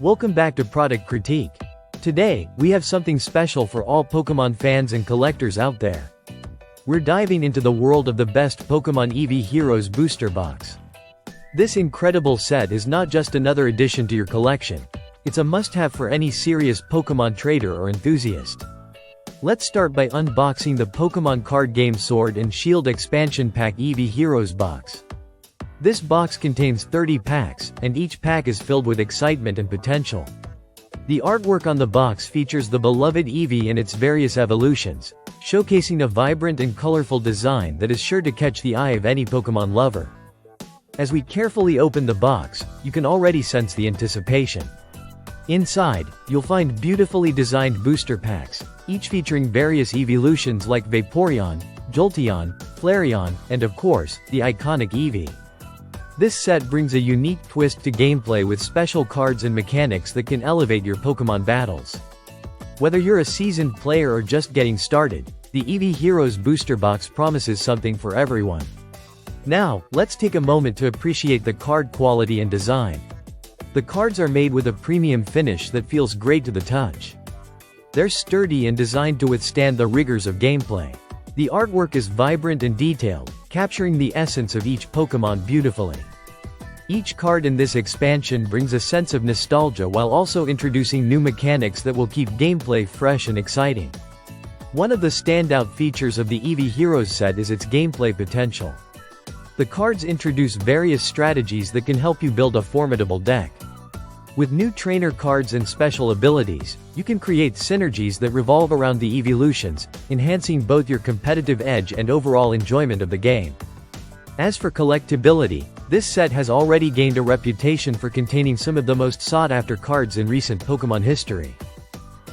Welcome back to Product Critique. Today, we have something special for all Pokémon fans and collectors out there. We're diving into the world of the best Pokémon Eevee Heroes Booster Box. This incredible set is not just another addition to your collection. It's a must-have for any serious Pokémon trader or enthusiast. Let's start by unboxing the Pokémon card game Sword and Shield Expansion Pack Eevee Heroes Box. This box contains 30 packs, and each pack is filled with excitement and potential. The artwork on the box features the beloved Eevee in its various evolutions, showcasing a vibrant and colorful design that is sure to catch the eye of any Pokémon lover. As we carefully open the box, you can already sense the anticipation. Inside, you'll find beautifully designed booster packs, each featuring various evolutions like Vaporeon, Jolteon, Flareon, and of course, the iconic Eevee. This set brings a unique twist to gameplay with special cards and mechanics that can elevate your Pokémon battles. Whether you're a seasoned player or just getting started, the Eevee Heroes Booster Box promises something for everyone. Now, let's take a moment to appreciate the card quality and design. The cards are made with a premium finish that feels great to the touch. They're sturdy and designed to withstand the rigors of gameplay. The artwork is vibrant and detailed, capturing the essence of each Pokémon beautifully. Each card in this expansion brings a sense of nostalgia while also introducing new mechanics that will keep gameplay fresh and exciting. One of the standout features of the Eevee Heroes set is its gameplay potential. The cards introduce various strategies that can help you build a formidable deck. With new trainer cards and special abilities, you can create synergies that revolve around the evolutions, enhancing both your competitive edge and overall enjoyment of the game. As for collectability, this set has already gained a reputation for containing some of the most sought-after cards in recent Pokémon history.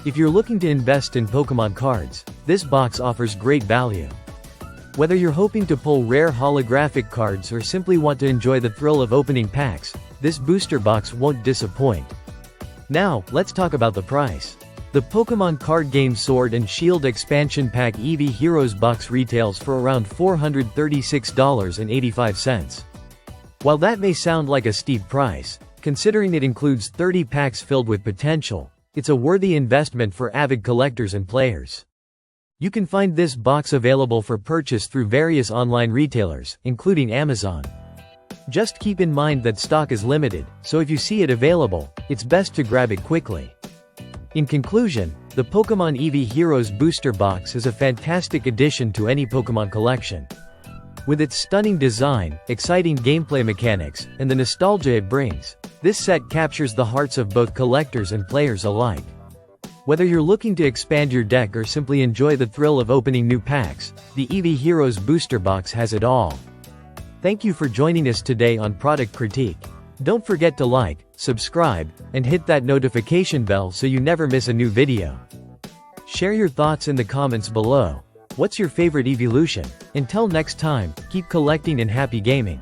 If you're looking to invest in Pokémon cards, this box offers great value. Whether you're hoping to pull rare holographic cards or simply want to enjoy the thrill of opening packs, this booster box won't disappoint. Now, let's talk about the price. The Pokémon card game Sword and Shield Expansion Pack Eevee Heroes Box retails for around $436.85. While that may sound like a steep price, considering it includes 30 packs filled with potential, it's a worthy investment for avid collectors and players. You can find this box available for purchase through various online retailers, including Amazon. Just keep in mind that stock is limited, so if you see it available, it's best to grab it quickly. In conclusion, the Pokémon Eevee Heroes Booster Box is a fantastic addition to any Pokémon collection. With its stunning design, exciting gameplay mechanics, and the nostalgia it brings, this set captures the hearts of both collectors and players alike. Whether you're looking to expand your deck or simply enjoy the thrill of opening new packs, the Eevee Heroes Booster Box has it all. Thank you for joining us today on Product Critique. Don't forget to like, subscribe, and hit that notification bell so you never miss a new video. Share your thoughts in the comments below. What's your favorite evolution? Until next time, keep collecting and happy gaming.